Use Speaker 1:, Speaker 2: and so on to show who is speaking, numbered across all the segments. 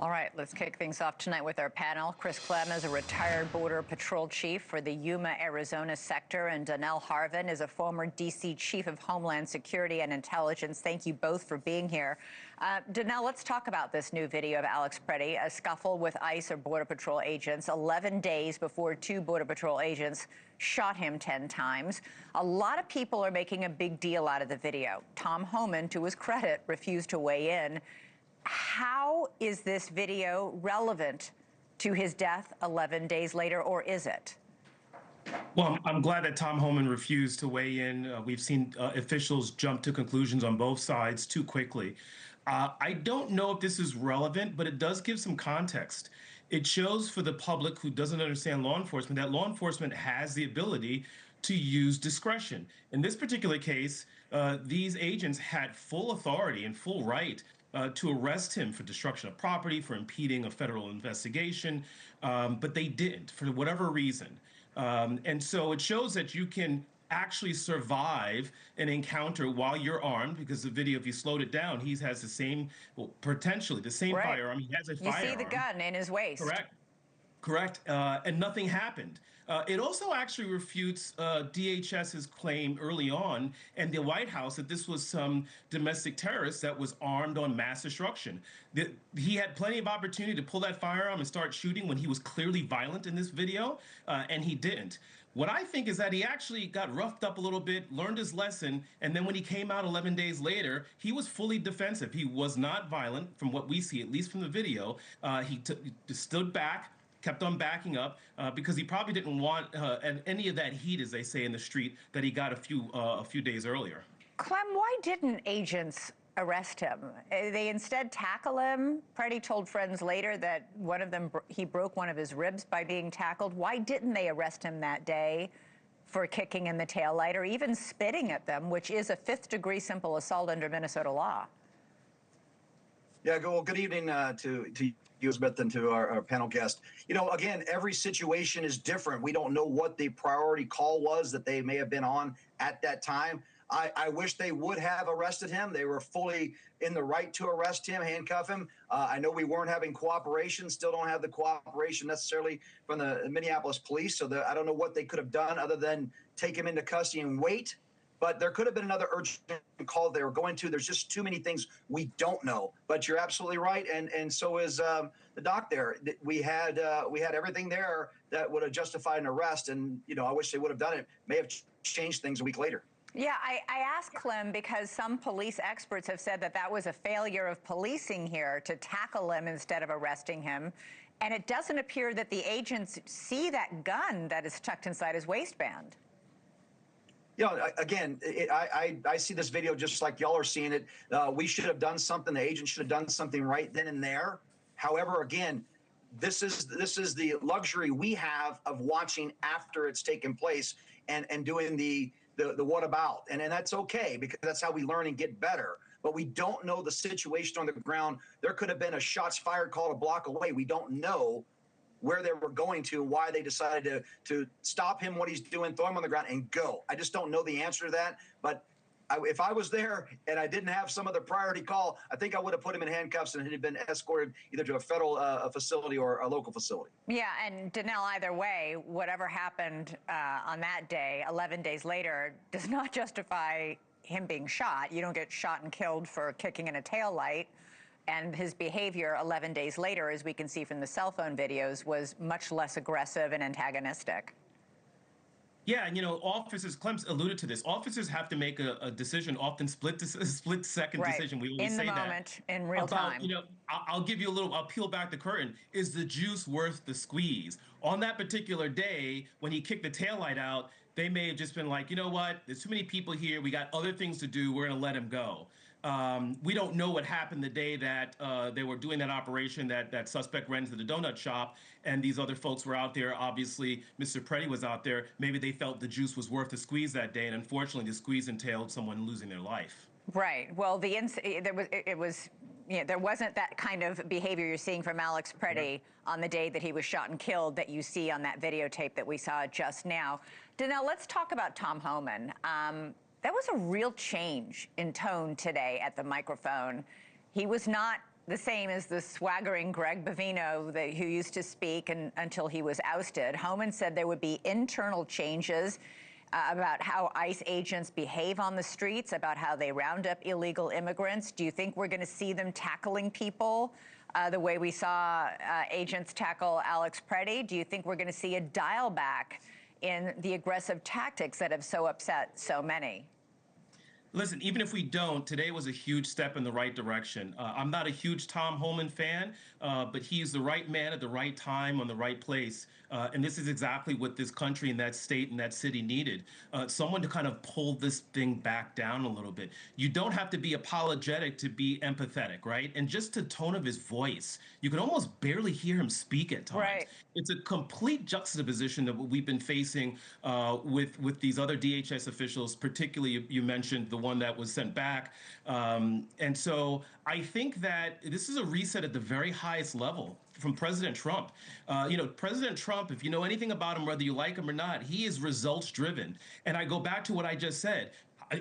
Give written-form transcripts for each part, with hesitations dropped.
Speaker 1: All right, let's kick things off tonight with our panel. Chris Clem is a retired Border Patrol chief for the Yuma, Arizona sector, and Donnell Harvin is a former D.C. chief of Homeland Security and Intelligence. Thank you both for being here. Donnell, let's talk about this new video of Alex Preddy, a scuffle with ICE or Border Patrol agents 11 days before 2 Border Patrol agents shot him 10 times. A lot of people are making a big deal out of the video. Tom Homan, to his credit, refused to weigh in. How is this video relevant to his death 11 days later, or is it?
Speaker 2: Well, I'm glad that Tom Homan refused to weigh in. We've seen officials jump to conclusions on both sides too quickly. I don't know if this is relevant, but it does give some context. It shows for the public who doesn't understand law enforcement that law enforcement has the ability to use discretion. In this particular case, these agents had full authority and full right to arrest him for destruction of property, for impeding a federal investigation, but they didn't for whatever reason. And so it shows that you can actually survive an encounter while you're armed, because the video, if you slowed it down, he has the same, well, potentially the same
Speaker 1: Right.
Speaker 2: firearm. He has a
Speaker 1: You
Speaker 2: firearm.
Speaker 1: see the gun in his waist.
Speaker 2: Correct. And nothing happened. It also actually refutes DHS's claim early on in the White House that this was some domestic terrorist that was armed on mass destruction. He had plenty of opportunity to pull that firearm and start shooting when he was clearly violent in this video, and he didn't. What I think is that he actually got roughed up a little bit, learned his lesson, and then when he came out 11 days later, he was fully defensive. He was not violent from what we see, at least from the video. He stood back, kept on backing up because he probably didn't want any of that heat, as they say in the street, that he got a few days earlier.
Speaker 1: Clem, why didn't agents arrest him? They instead tackle him. Preddy told friends later that one of them, he broke one of his ribs by being tackled. Why didn't they arrest him that day for kicking in the taillight or even spitting at them, which is a 5th-degree simple assault under Minnesota law?
Speaker 3: Yeah, good evening to you, Elizabeth, and to our panel guest. You know, again, every situation is different. We don't know what the priority call was that they may have been on at that time. I wish they would have arrested him. They were fully in the right to arrest him, handcuff him. I know we weren't having cooperation, still don't have the cooperation necessarily from the Minneapolis police. So I don't know what they could have done other than take him into custody and wait. But there could have been another urgent call they were going to. There's just too many things we don't know. But you're absolutely right, and so is the doc there. We had everything there that would have justified an arrest, and I wish they would have done it. May have changed things a week later.
Speaker 1: Yeah, I asked Clem because some police experts have said that was a failure of policing here to tackle him instead of arresting him. And it doesn't appear that the agents see that gun that is tucked inside his waistband.
Speaker 3: Again, I see this video just like y'all are seeing it. We should have done something. The agent should have done something right then and there. However, again, this is the luxury we have of watching after it's taken place and doing the what about, and that's okay, because that's how we learn and get better. But we don't know the situation on the ground. There could have been a shots fired call a block away. We don't know where they were going to, why they decided to stop him, what he's doing, throw him on the ground and go. I just don't know the answer to that. But if I was there and I didn't have some of the priority call, I think I would have put him in handcuffs and he'd been escorted either to a federal facility or a local facility.
Speaker 1: Yeah, and Donnell, either way, whatever happened on that day, 11 days later, does not justify him being shot. You don't get shot and killed for kicking in a taillight. And his behavior 11 days later, as we can see from the cell phone videos, was much less aggressive and antagonistic.
Speaker 2: Yeah, and officers, Clem alluded to this. Officers have to make a decision, often split-second
Speaker 1: right.
Speaker 2: decision. We always
Speaker 1: in
Speaker 2: say
Speaker 1: the
Speaker 2: that.
Speaker 1: moment, in real
Speaker 2: about,
Speaker 1: time.
Speaker 2: I'll give you a little. I'll peel back the curtain. Is the juice worth the squeeze? On that particular day, when he kicked the taillight out, they may have just been like, you know what? There's too many people here. We got other things to do. We're going to let him go. We don't know what happened the day that they were doing that operation, that suspect ran to the donut shop, and these other folks were out there. Obviously, Mr. Preddy was out there. Maybe they felt the juice was worth the squeeze that day, and unfortunately, the squeeze entailed someone losing their life.
Speaker 1: Right. Well, there wasn't that kind of behavior you're seeing from Alex Preddy on the day that he was shot and killed that you see on that videotape that we saw just now. Donnell, let's talk about Tom Homan. That was a real change in tone today at the microphone. He was not the same as the swaggering Greg Bovino who used to speak until he was ousted. Homan said there would be internal changes about how ICE agents behave on the streets, about how they round up illegal immigrants. Do you think we're going to see them tackling people the way we saw agents tackle Alex Preddy? Do you think we're going to see a dial back in the aggressive tactics that have so upset so many?
Speaker 2: Listen, even if we don't, today was a huge step in the right direction. I'm not a huge Tom Homan fan, but he's the right man at the right time on the right place. And this is exactly what this country and that state and that city needed. Someone to kind of pull this thing back down a little bit. You don't have to be apologetic to be empathetic, right? And just the tone of his voice, you can almost barely hear him speak at times.
Speaker 1: Right.
Speaker 2: It's a complete juxtaposition of what we've been facing with these other DHS officials, particularly you mentioned the one that was sent back. And so I think that this is a reset at the very highest level from President Trump. President Trump, if you know anything about him, whether you like him or not, he is results driven. And I go back to what I just said.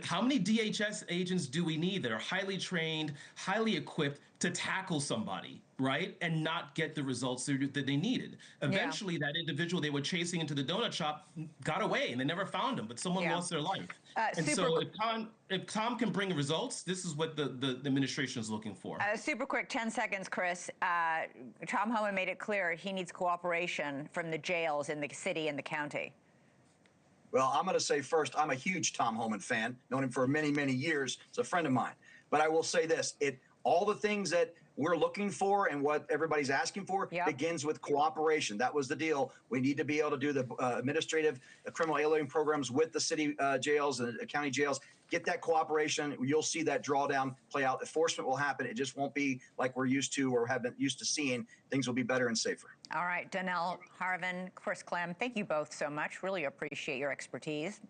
Speaker 2: How many DHS agents do we need that are highly trained, highly equipped to tackle somebody, right, and not get the results that they needed? Eventually, that individual they were chasing into the donut shop got away, and they never found him, but someone lost their life. And so if Tom can bring results, this is what the administration is looking for.
Speaker 1: Super quick, 10 seconds, Chris. Tom Homan made it clear he needs cooperation from the jails in the city and the county.
Speaker 3: Well, I'm going to say first, I'm a huge Tom Homan fan, known him for many, many years. He's a friend of mine. But I will say this, all the things that we're looking for and what everybody's asking for begins with cooperation. That was the deal. We need to be able to do the administrative criminal alien programs with the city jails and the county jails. Get that cooperation. You'll see that drawdown play out. Enforcement will happen. It just won't be like we're used to or have been used to seeing. Things will be better and safer.
Speaker 1: All right, Donnell Harvin, Chris Clem, thank you both so much. Really appreciate your expertise.